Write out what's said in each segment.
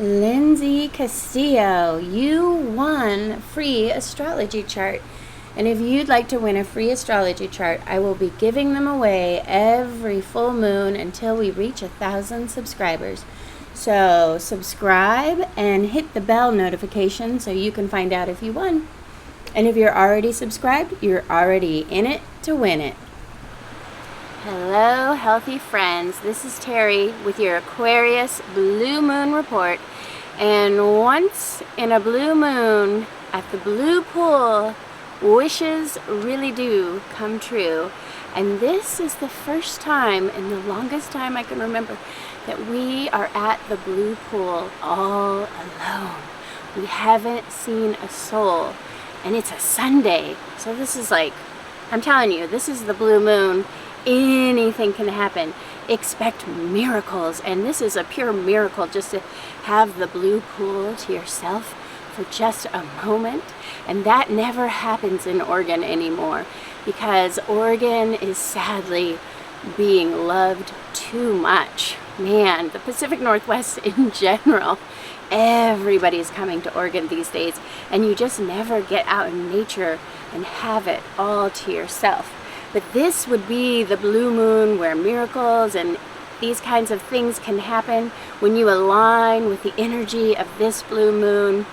Lindsay Castillo, you won free astrology chart. And if you'd like to win a free astrology chart, I will be giving them away every full moon until we reach 1,000 subscribers. So subscribe and hit the bell notification so you can find out if you won. And if you're already subscribed, you're already in it to win it. Hello, healthy friends. This is Terry with your Aquarius Blue Moon report. And once in a blue moon at the blue pool, wishes really do come true. And this is the first time in the longest time I can remember that we are at the blue pool all alone. We haven't seen a soul. And it's a Sunday. So this is like, I'm telling you, this is the blue moon. Anything can happen. Expect miracles, and this is a pure miracle just to have the blue pool to yourself for just a moment. And that never happens in Oregon anymore because Oregon is sadly being loved too much. Man, the Pacific Northwest in general, everybody's coming to Oregon these days, and you just never get out in nature and have it all to yourself. But this would be the blue moon where miracles and these kinds of things can happen when you align with the energy of this blue moon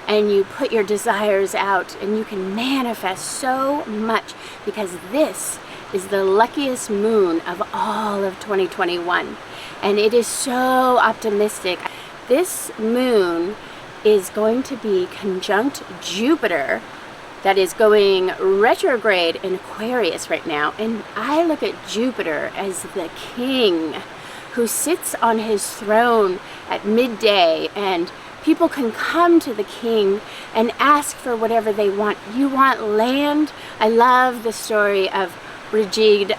and you put your desires out, and you can manifest so much because this is the luckiest moon of all of 2021. And it is so optimistic. This moon is going to be conjunct Jupiter, that is going retrograde in Aquarius right now. And I look at Jupiter as the king who sits on his throne at midday, and people can come to the king and ask for whatever they want. You want land? I love the story of Brigid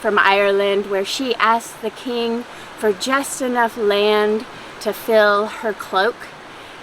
from Ireland, where she asked the king for just enough land to fill her cloak.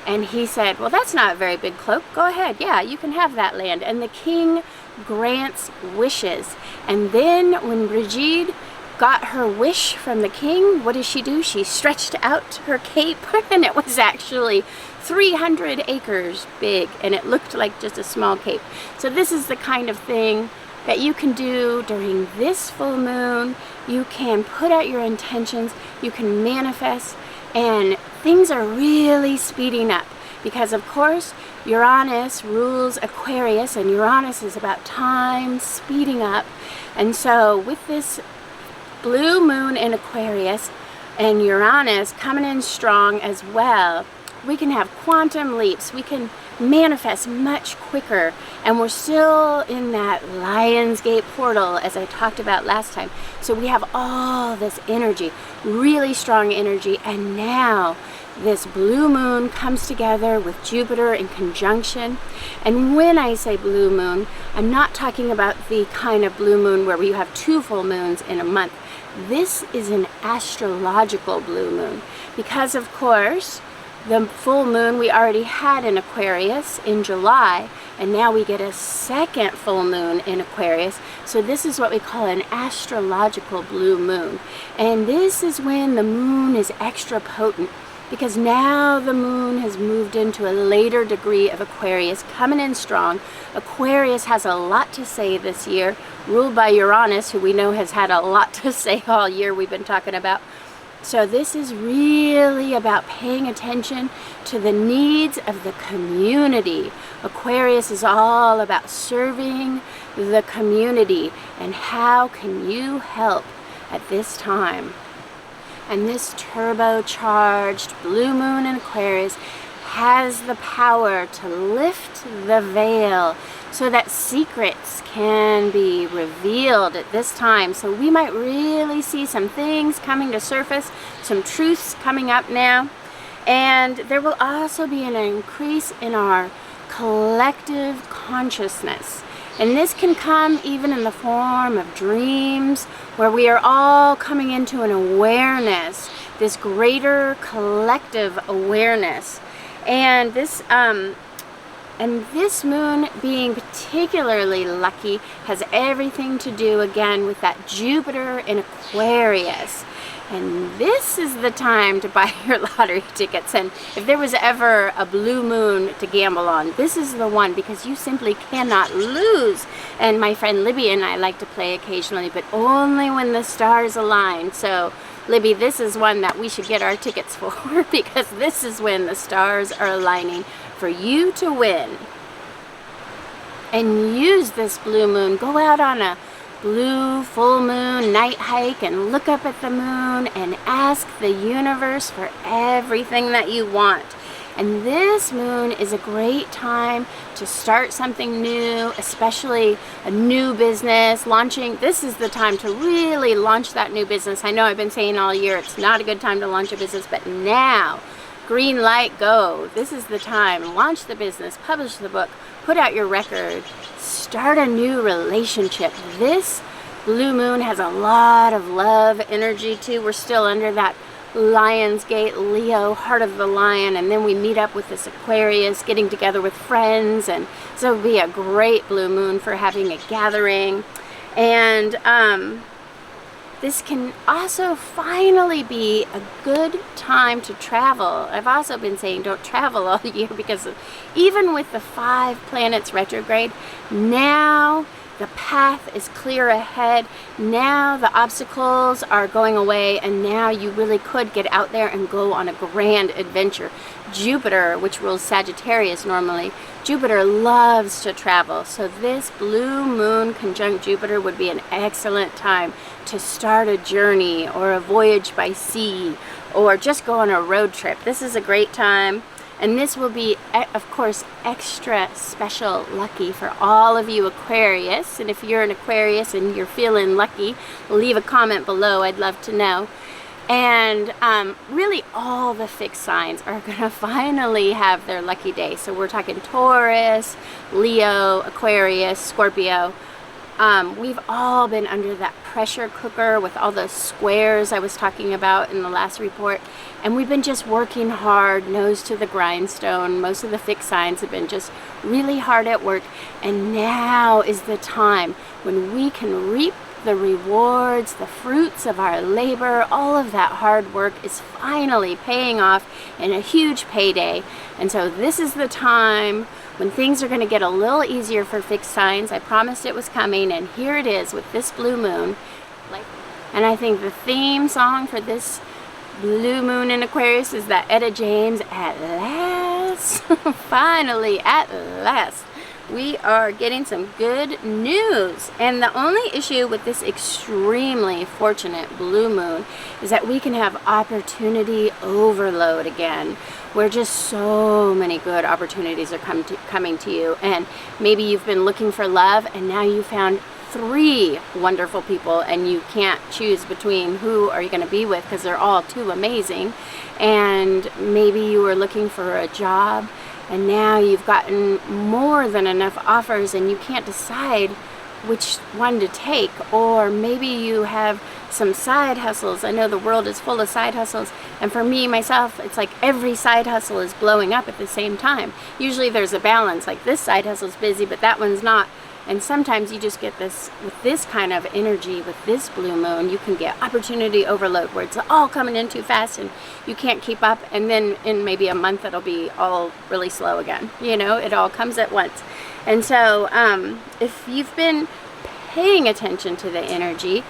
And he said, well, that's not a very big cloak. Go ahead. Yeah, you can have that land. And the king grants wishes. And then when Brigid got her wish from the king, what did she do? She stretched out her cape, and it was actually 300 acres big, and it looked like just a small cape. So this is the kind of thing that you can do during this full moon. You can put out your intentions, you can manifest, and things are really speeding up because, of course, Uranus rules Aquarius, and Uranus is about time speeding up. And so with this blue moon in Aquarius and Uranus coming in strong as well, we can have quantum leaps. We can manifest much quicker, and we're still in that Lionsgate portal as I talked about last time. So we have all this energy, really strong energy, and now this blue moon comes together with Jupiter in conjunction. And when I say blue moon, I'm not talking about the kind of blue moon where you have 2 full moons in a month. This is an astrological blue moon because, of course, the full moon we already had in Aquarius in July, and now we get a second full moon in Aquarius. So this is what we call an astrological blue moon. And this is when the moon is extra potent because now the moon has moved into a later degree of Aquarius, coming in strong. Aquarius has a lot to say this year, ruled by Uranus, who we know has had a lot to say all year we've been talking about. So this is really about paying attention to the needs of the community. Aquarius is all about serving the community, and how can you help at this time? And this turbocharged blue moon in Aquarius has the power to lift the veil so that secrets can be revealed at this time. So we might really see some things coming to surface, some truths coming up now. And there will also be an increase in our collective consciousness. And this can come even in the form of dreams, where we are all coming into an awareness, this greater collective awareness. And this moon being particularly lucky has everything to do again with that Jupiter in Aquarius. And this is the time to buy your lottery tickets. And if there was ever a blue moon to gamble on, this is the one, because you simply cannot lose. And my friend Libby and I like to play occasionally, but only when the stars align. So Libby, this is one that we should get our tickets for because this is when the stars are aligning for you to win. And use this blue moon. Go out on a blue full moon night hike and look up at the moon and ask the universe for everything that you want. And this moon is a great time to start something new, especially a new business, launching. This is the time to really launch that new business. I know I've been saying all year it's not a good time to launch a business, but now, green light, go. This is the time. Launch the business, publish the book, put out your record, start a new relationship. This blue moon has a lot of love energy too. We're still under that Lion's Gate, Leo, heart of the lion, and then we meet up with this Aquarius, getting together with friends, and so it'll be a great blue moon for having a gathering. And this can also finally be a good time to travel. I've also been saying don't travel all year because even with the 5 planets retrograde, now the path is clear ahead. Now the obstacles are going away, and now you really could get out there and go on a grand adventure. Jupiter, which rules Sagittarius normally, Jupiter loves to travel. So this blue moon conjunct Jupiter would be an excellent time to start a journey or a voyage by sea or just go on a road trip. This is a great time. And this will be, of course, extra special lucky for all of you Aquarius. And if you're an Aquarius and you're feeling lucky, leave a comment below. I'd love to know. And really all the fixed signs are going to finally have their lucky day. So we're talking Taurus, Leo, Aquarius, Scorpio. We've all been under that pressure cooker with all those squares I was talking about in the last report. And we've been just working hard, nose to the grindstone. Most of the fixed signs have been just really hard at work. And now is the time when we can reap the rewards, the fruits of our labor. All of that hard work is finally paying off in a huge payday. And so this is the time when things are going to get a little easier for fixed signs. I promised it was coming, and here it is with this blue moon. And I think the theme song for this blue moon in Aquarius is that Etta James, at last, finally, at last, we are getting some good news. And the only issue with this extremely fortunate blue moon is that we can have opportunity overload again, where just so many good opportunities are coming to you. And maybe you've been looking for love and now you found 3 wonderful people and you can't choose between who are you going to be with because they're all too amazing. And maybe you were looking for a job and now you've gotten more than enough offers and you can't decide which one to take. Or maybe you have some side hustles. I know the world is full of side hustles, and for me myself, it's like every side hustle is blowing up at the same time. Usually there's a balance, like this side hustle's busy but that one's not. And sometimes you just get this, with this kind of energy, with this blue moon, you can get opportunity overload where it's all coming in too fast and you can't keep up. And then in maybe a month, it'll be all really slow again. You know, it all comes at once. And so if you've been paying attention to the energy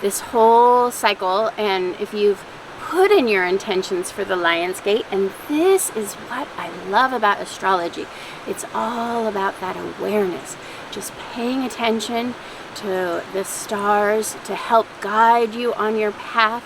this whole cycle, and if you've put in your intentions for the Lion's Gate, and this is what I love about astrology. It's all about that awareness. Just paying attention to the stars to help guide you on your path.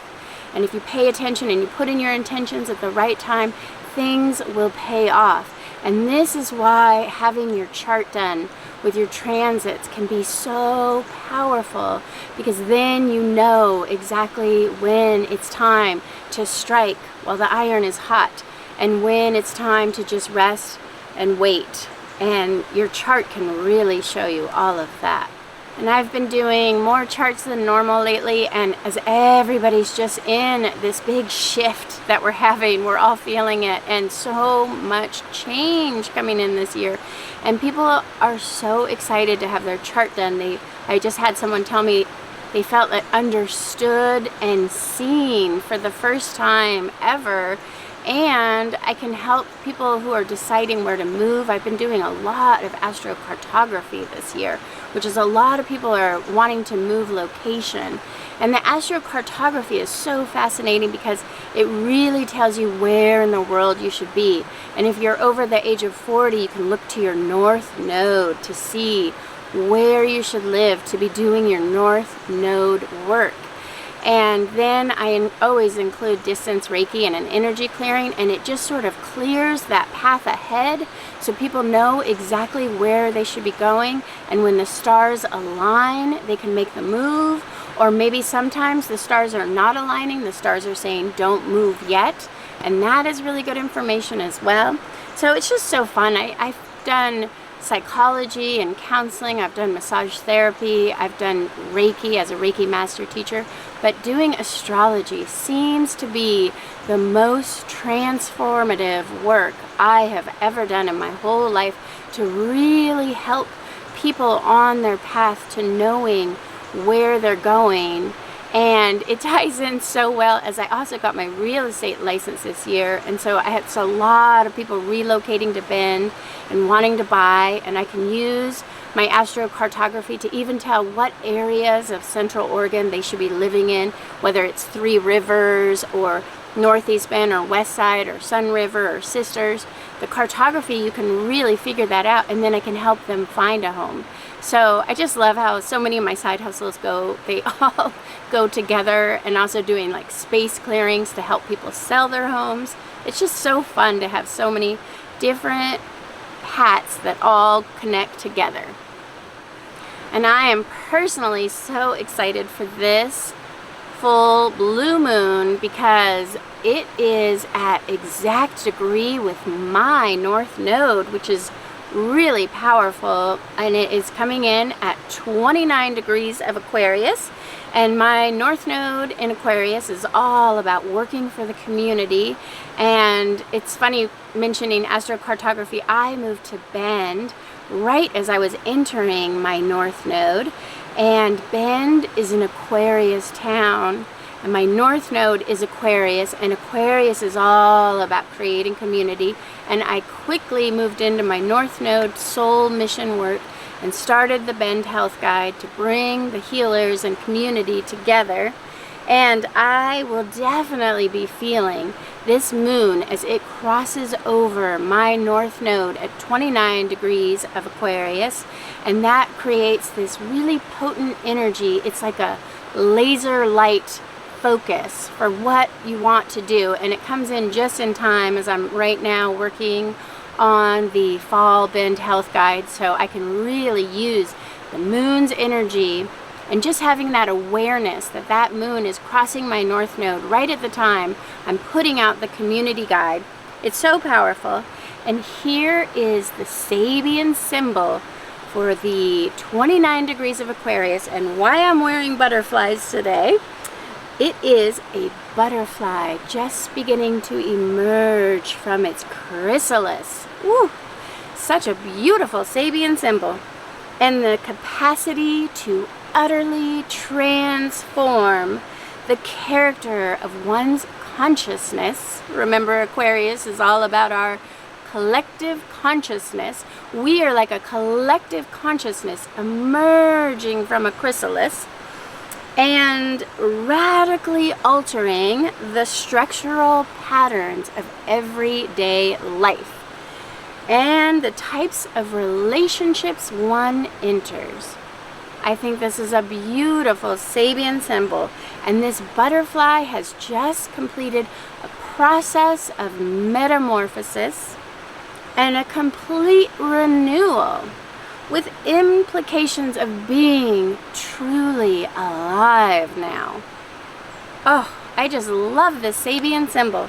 And if you pay attention and you put in your intentions at the right time, things will pay off. And this is why having your chart done with your transits can be so powerful, because then you know exactly when it's time to strike while the iron is hot and when it's time to just rest and wait. And your chart can really show you all of that. And I've been doing more charts than normal lately, and as everybody's just in this big shift that we're having, we're all feeling it, and so much change coming in this year. And people are so excited to have their chart done. I just had someone tell me They felt understood and seen for the first time ever. And I can help people who are deciding where to move. I've been doing a lot of astrocartography this year, which is a lot of people are wanting to move location. And the astrocartography is so fascinating because it really tells you where in the world you should be. And if you're over the age of 40, you can look to your north node to see where you should live, to be doing your north node work. And then I always include distance Reiki and an energy clearing, and it just sort of clears that path ahead so people know exactly where they should be going. And when the stars align, they can make the move. Or maybe sometimes the stars are not aligning, the stars are saying don't move yet. And that is really good information as well. So it's just so fun. I've done psychology and counseling, I've done massage therapy, I've done Reiki as a Reiki master teacher, but doing astrology seems to be the most transformative work I have ever done in my whole life to really help people on their path to knowing where they're going. And it ties in so well as I also got my real estate license this year, and so I had a lot of people relocating to Bend and wanting to buy, and I can use my astrocartography to even tell what areas of Central Oregon they should be living in, whether it's Three Rivers or Northeast Bend or West Side or Sun River or Sisters. The cartography, you can really figure that out, and then I can help them find a home. So I just love how so many of my side hustles they all go together, and also doing like space clearings to help people sell their homes. It's just so fun to have so many different hats that all connect together. And I am personally so excited for this full blue moon because it is at exact degree with my north node, which is really powerful, and it is coming in at 29 degrees of Aquarius. And my north node in Aquarius is all about working for the community. And it's funny mentioning astrocartography. I moved to Bend right as I was entering my north node, and Bend is an Aquarius town, and my north node is Aquarius, and Aquarius is all about creating community. And I quickly moved into my north node soul mission work and started the Bend Health Guide to bring the healers and community together. And I will definitely be feeling this moon as it crosses over my north node at 29 degrees of Aquarius, and that creates this really potent energy. It's like a laser light focus for what you want to do, and it comes in just in time as I'm right now working on the Fall Bend Health Guide, so I can really use the moon's energy and just having that awareness that that moon is crossing my north node right at the time I'm putting out the community guide. It's so powerful. And here is the Sabian symbol for the 29 degrees of Aquarius, and why I'm wearing butterflies today. It is a butterfly just beginning to emerge from its chrysalis. Woo! Such a beautiful Sabian symbol. And the capacity to utterly transform the character of one's consciousness. Remember, Aquarius is all about our collective consciousness. We are like a collective consciousness emerging from a chrysalis and radically altering the structural patterns of everyday life and the types of relationships one enters. I think this is a beautiful Sabian symbol, and this butterfly has just completed a process of metamorphosis and a complete renewal, with implications of being truly alive now. Oh, I just love this Sabian symbol.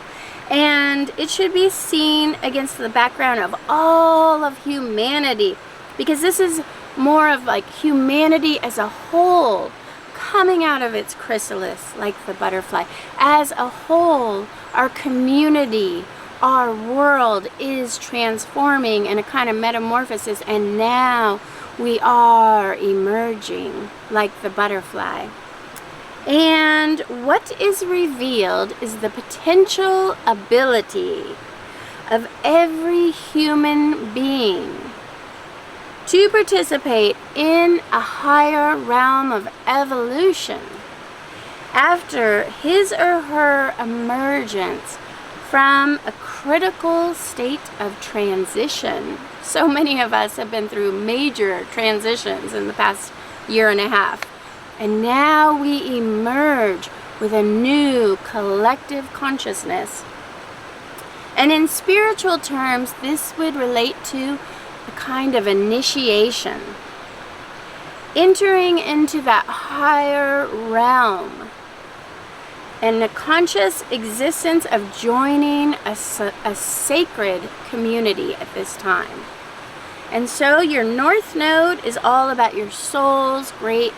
And it should be seen against the background of all of humanity, because this is more of like humanity as a whole coming out of its chrysalis like the butterfly. As a whole, our community, our world is transforming in a kind of metamorphosis, and now we are emerging like the butterfly. And what is revealed is the potential ability of every human being to participate in a higher realm of evolution after his or her emergence from a critical state of transition. So many of us have been through major transitions in the past year and a half. And now we emerge with a new collective consciousness. And in spiritual terms, this would relate to a kind of initiation. Entering into that higher realm. And the conscious existence of joining a sacred community at this time. And so your North Node is all about your soul's great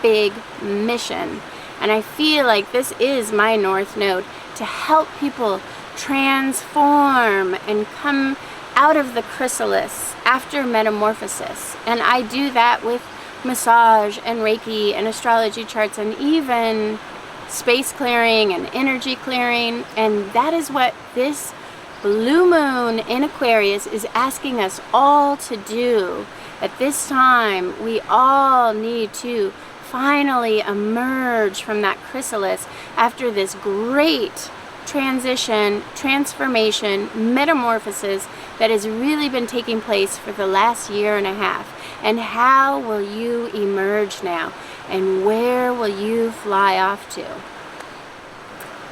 big mission. And I feel like this is my North Node to help people transform and come out of the chrysalis after metamorphosis. And I do that with massage and Reiki and astrology charts and even space clearing and energy clearing. And that is what this blue moon in Aquarius is asking us all to do. At this time, we all need to finally emerge from that chrysalis after this great transition, transformation, metamorphosis that has really been taking place for the last year and a half. And how will you emerge now? And where will you fly off to?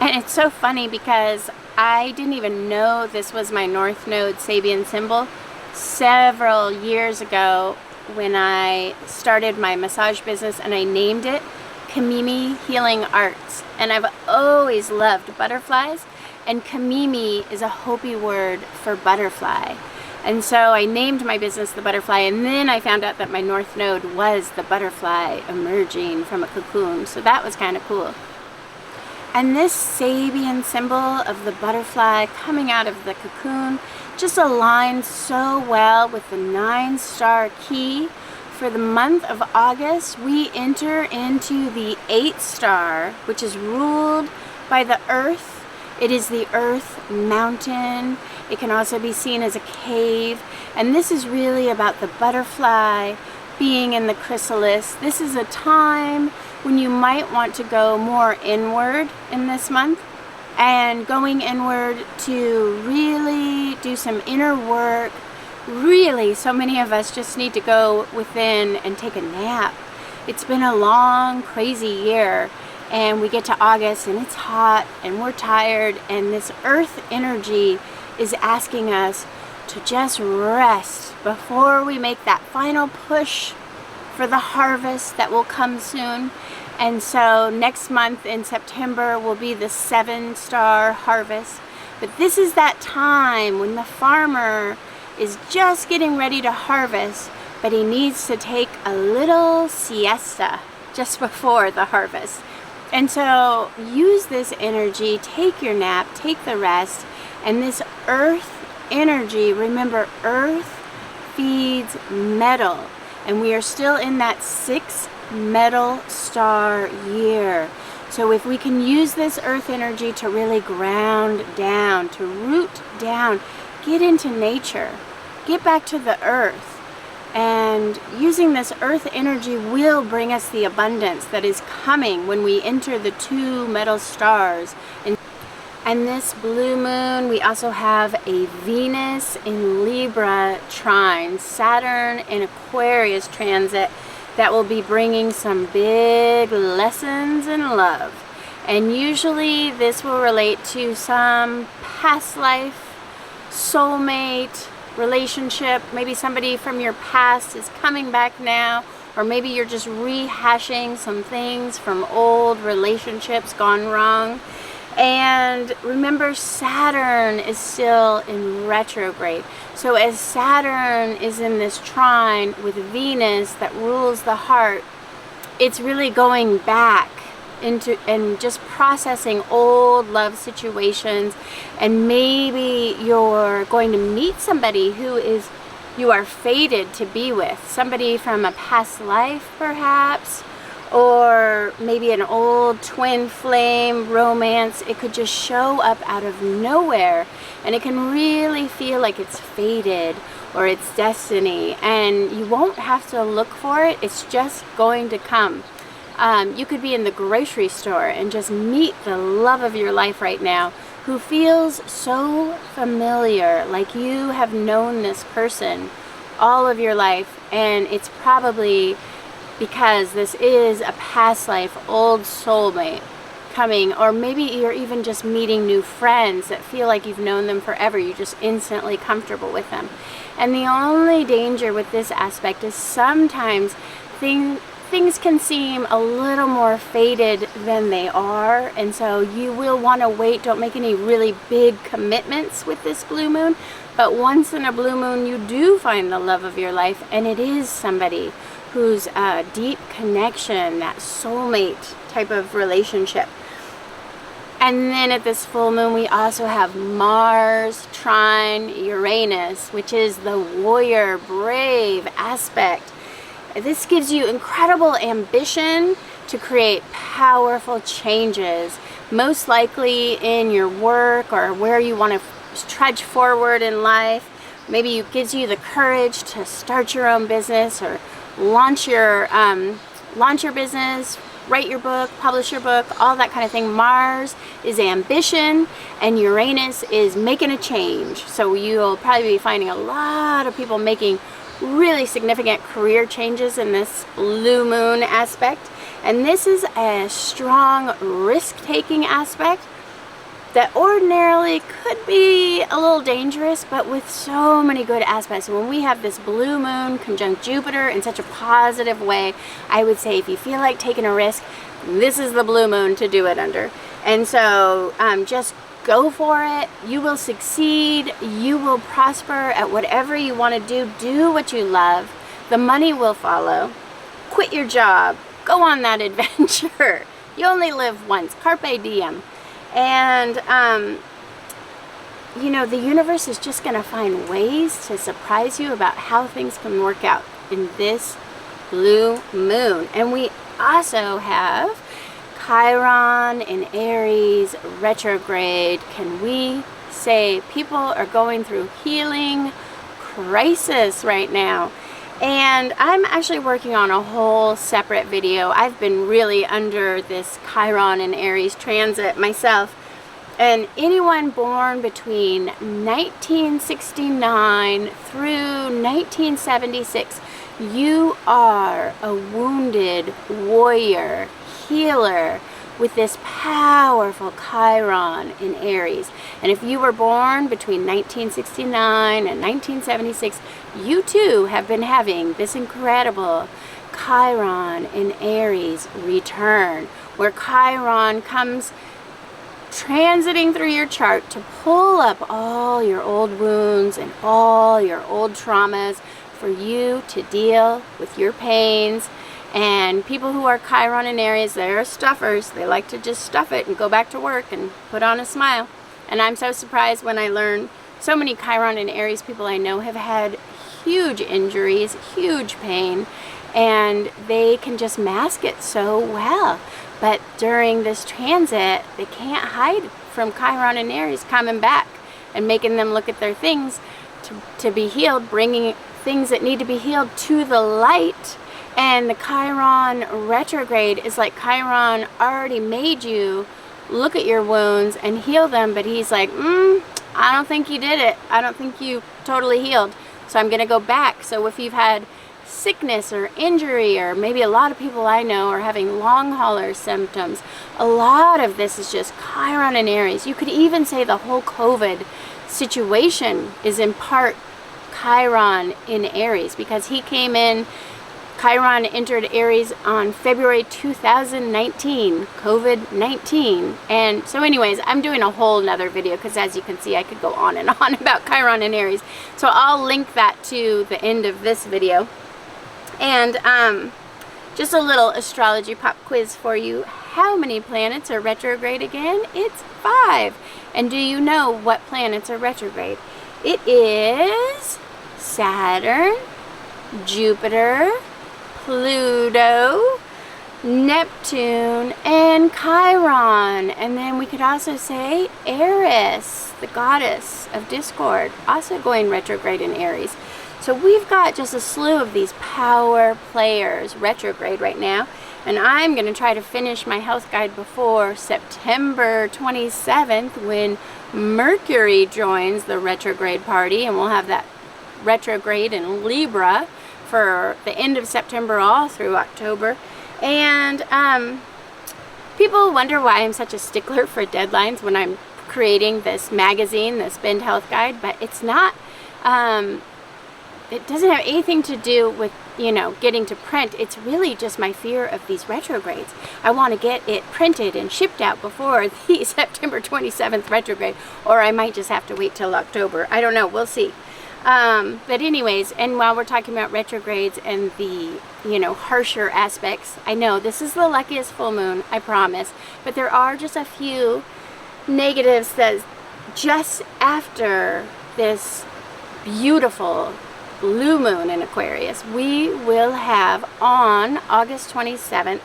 And it's so funny because I didn't even know this was my North Node Sabian symbol several years ago when I started my massage business, and I named it Kamimi Healing Arts. And I've always loved butterflies, and Kamimi is a Hopi word for butterfly. And so I named my business the Butterfly, and then I found out that my North Node was the butterfly emerging from a cocoon. So that was kind of cool. And this Sabian symbol of the butterfly coming out of the cocoon just aligns so well with the 9-star key. For the month of August, we enter into the 8th star, which is ruled by the earth. It is the earth mountain. It can also be seen as a cave. And this is really about the butterfly being in the chrysalis. This is a time when you might want to go more inward in this month, and going inward to really do some inner work. Really, so many of us just need to go within and take a nap. It's been a long, crazy year, and we get to August and it's hot and we're tired, and this earth energy is asking us to just rest before we make that final push for the harvest that will come soon. And so next month in September will be the 7-star harvest. But this is that time when the farmer is just getting ready to harvest, but he needs to take a little siesta just before the harvest. And so use this energy, take your nap, take the rest, and this earth energy, remember, earth feeds metal, and we are still in that 6 metal star year. So if we can use this earth energy to really ground down, to root down, get into nature, get back to the earth, and using this earth energy will bring us the abundance that is coming when we enter the 2 metal stars. And this blue moon, we also have a Venus in Libra trine, Saturn in Aquarius transit, that will be bringing some big lessons in love. And usually this will relate to some past life, soulmate relationship. Maybe somebody from your past is coming back now, or maybe you're just rehashing some things from old relationships gone wrong. And remember, Saturn is still in retrograde. So as Saturn is in this trine with Venus that rules the heart, it's really going back into and just processing old love situations. And maybe you're going to meet somebody who you are fated to be with, somebody from a past life perhaps, or maybe an old twin flame romance. It could just show up out of nowhere, and it can really feel like it's fated or it's destiny, and you won't have to look for it. It's just going to come. You could be in the grocery store and just meet the love of your life right now, who feels so familiar, like you have known this person all of your life, and it's probably because this is a past life old soulmate coming, or maybe you're even just meeting new friends that feel like you've known them forever. You're just instantly comfortable with them. And the only danger with this aspect is sometimes things can seem a little more fated than they are, and so you will want to wait. Don't make any really big commitments with this blue moon, but once in a blue moon you do find the love of your life, and it is somebody who's a deep connection, that soulmate type of relationship. And then at this full moon we also have Mars trine Uranus, which is the warrior, brave aspect. This gives you incredible ambition to create powerful changes, most likely in your work or where you want to trudge forward in life. Maybe it gives you the courage to start your own business or launch your business, write your book, publish your book, all that kind of thing. Mars is ambition, and Uranus is making a change. So you'll probably be finding a lot of people making really significant career changes in this blue moon aspect. And this is a strong risk-taking aspect that ordinarily could be a little dangerous, but with so many good aspects. When we have this blue moon conjunct Jupiter in such a positive way, I would say if you feel like taking a risk, this is the blue moon to do it under. And so just go for it. You will succeed. You will prosper at whatever you want to do. Do what you love. The money will follow. Quit your job. Go on that adventure. You only live once. Carpe diem. And, you know, the universe is just going to find ways to surprise you about how things can work out in this blue moon. And we also have Chiron in Aries retrograde. Can we say people are going through healing crisis right now? And I'm actually working on a whole separate video. I've been really under this Chiron and Aries transit myself. And anyone born between 1969 through 1976, you are a wounded warrior, healer, with this powerful Chiron in Aries. And if you were born between 1969 and 1976, you too have been having this incredible Chiron in Aries return, where Chiron comes transiting through your chart to pull up all your old wounds and all your old traumas for you to deal with your pains. And people who are Chiron in Aries, they're stuffers. They like to just stuff it and go back to work and put on a smile. And I'm so surprised when I learn so many Chiron and Aries people I know have had huge injuries, huge pain, and they can just mask it so well. But during this transit, they can't hide from Chiron and Aries coming back and making them look at their things to be healed, bringing things that need to be healed to the light. And the Chiron retrograde is like Chiron already made you look at your wounds and heal them, but he's like, I don't think you did it. I don't think you totally healed. So I'm going to go back. So if you've had sickness or injury, or maybe a lot of people I know are having long hauler symptoms, a lot of this is just Chiron and Aries. You could even say the whole COVID situation is in part Chiron in Aries, because he came in, Chiron entered Aries on February 2019, COVID-19. And so anyways, I'm doing a whole nother video because as you can see, I could go on and on about Chiron and Aries. So I'll link that to the end of this video. And just a little astrology pop quiz for you. How many planets are retrograde again? It's 5. And do you know what planets are retrograde? It is Saturn, Jupiter, Pluto, Neptune, and Chiron. And then we could also say Eris, the goddess of discord, also going retrograde in Aries. So we've got just a slew of these power players retrograde right now. And I'm going to try to finish my health guide before September 27th when Mercury joins the retrograde party, and we'll have that retrograde in Libra for the end of September all through October. And people wonder why I'm such a stickler for deadlines when I'm creating this magazine, the Spend Health Guide, but it's not, it doesn't have anything to do with, you know, getting to print. It's really just my fear of these retrogrades. I want to get it printed and shipped out before the September 27th retrograde, or I might just have to wait till October. I don't know, we'll see. But anyways, and while we're talking about retrogrades and the, you know, harsher aspects, I know this is the luckiest full moon, I promise, but there are just a few negatives that just after this beautiful blue moon in Aquarius, we will have on August 27th,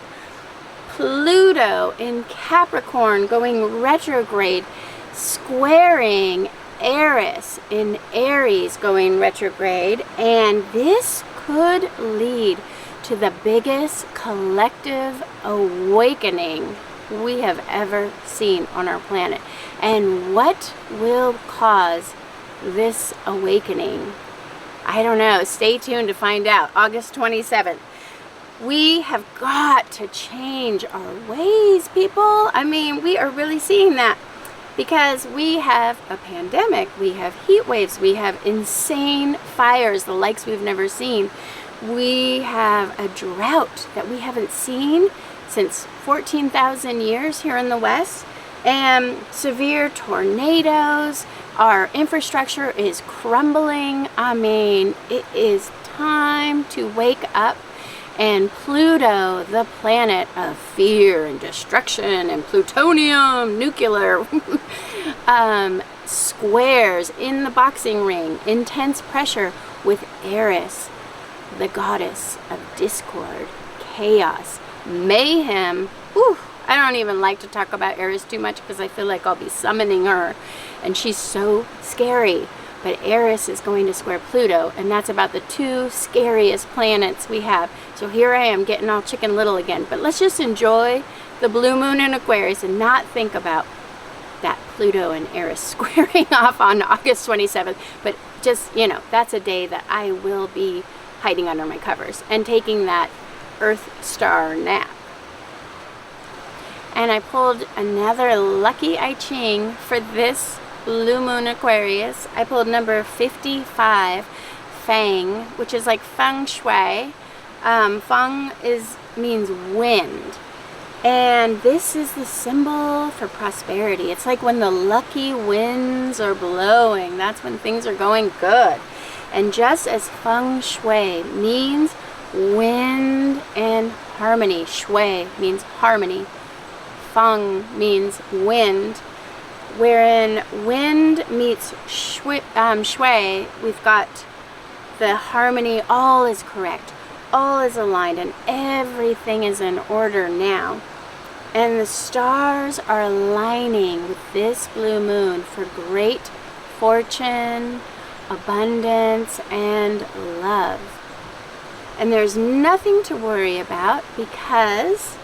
Pluto in Capricorn going retrograde, squaring Eris in Aries going retrograde, and this could lead to the biggest collective awakening we have ever seen on our planet. And what will cause this awakening? I don't know. Stay tuned to find out. August 27th. We have got to change our ways, people. I mean, we are really seeing that. Because we have a pandemic, we have heat waves, we have insane fires, the likes we've never seen. We have a drought that we haven't seen since 14,000 years here in the West, and severe tornadoes. Our infrastructure is crumbling. I mean, it is time to wake up. And Pluto, the planet of fear and destruction and plutonium, nuclear, squares in the boxing ring, intense pressure with Eris, the goddess of discord, chaos, mayhem. Whew, I don't even like to talk about Eris too much because I feel like I'll be summoning her, and she's so scary. But Eris is going to square Pluto, and that's about the two scariest planets we have. So here I am getting all Chicken Little again. But let's just enjoy the blue moon in Aquarius and not think about that Pluto and Eris squaring off on August 27th. But just, you know, that's a day that I will be hiding under my covers and taking that Earth star nap. And I pulled another lucky I Ching for this blue moon Aquarius. I pulled number 55, Feng, which is like feng shui. Feng means wind, and this is the symbol for prosperity. It's like when the lucky winds are blowing, that's when things are going good. And just as feng shui means wind and harmony, shui means harmony, feng means wind. Wherein wind meets shui, we've got the harmony, all is correct, all is aligned, and everything is in order now. And the stars are aligning with this blue moon for great fortune, abundance, and love. And there's nothing to worry about because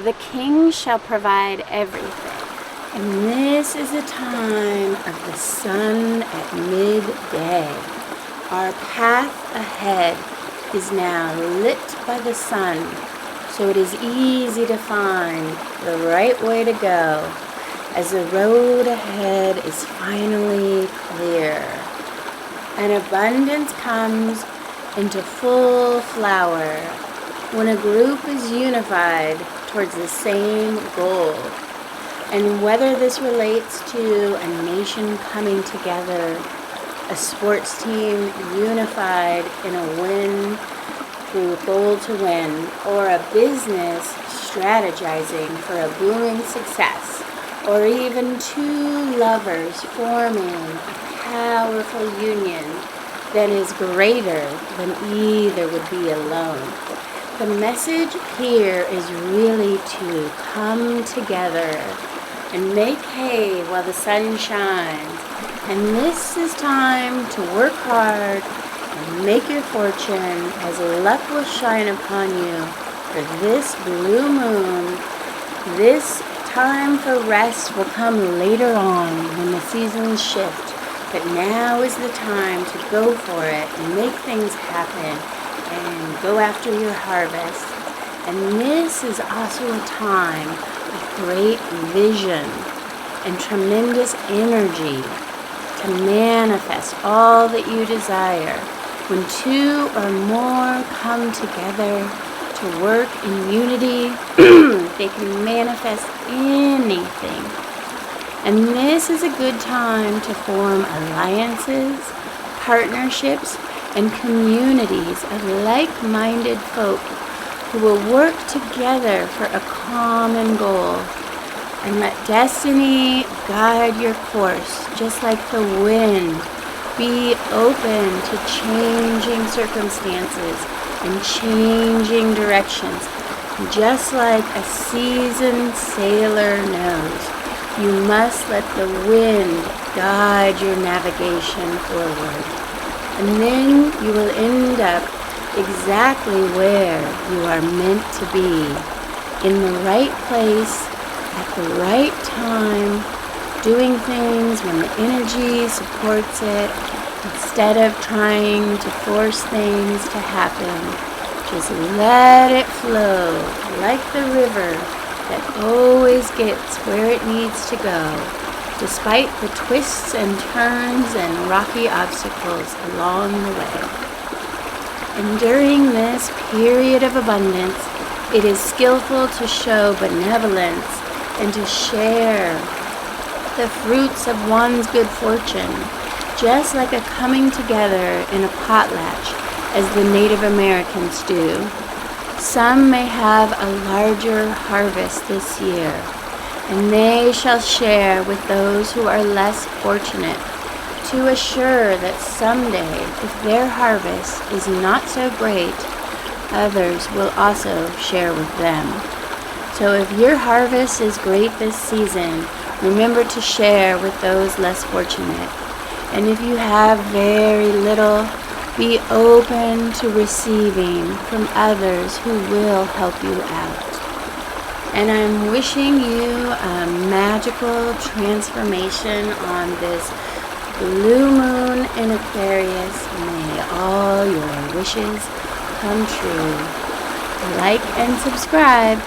the king shall provide everything. And this is a time of the sun at midday. Our path ahead is now lit by the sun, so it is easy to find the right way to go as the road ahead is finally clear. And abundance comes into full flower when a group is unified towards the same goal. And whether this relates to a nation coming together, a sports team unified in a win through goal to win, or a business strategizing for a booming success, or even two lovers forming a powerful union that is greater than either would be alone. the message here is really to come together and make hay while the sun shines. And this is time to work hard and make your fortune, as luck will shine upon you for this blue moon. This time for rest will come later on when the seasons shift, but now is the time to go for it and make things happen and go after your harvest. And this is also a time of great vision and tremendous energy to manifest all that you desire. When two or more come together to work in unity, they can manifest anything. And this is a good time to form alliances, partnerships, and communities of like-minded folk who will work together for a common goal. And let destiny guide your course, just like the wind. Be open to changing circumstances and changing directions, just like a seasoned sailor knows. You must let the wind guide your navigation forward. And then you will end up exactly where you are meant to be, in the right place, at the right time, doing things when the energy supports it, instead of trying to force things to happen. Just let it flow like the river that always gets where it needs to go, despite the twists and turns and rocky obstacles along the way. And during this period of abundance, it is skillful to show benevolence and to share the fruits of one's good fortune, just like a coming together in a potlatch, as the Native Americans do. Some may have a larger harvest this year, and they shall share with those who are less fortunate, to assure that someday, if their harvest is not so great, others will also share with them. So if your harvest is great this season, remember to share with those less fortunate. And if you have very little, be open to receiving from others who will help you out. And I'm wishing you a magical transformation on this blue moon in Aquarius. May all your wishes come true. Like and subscribe.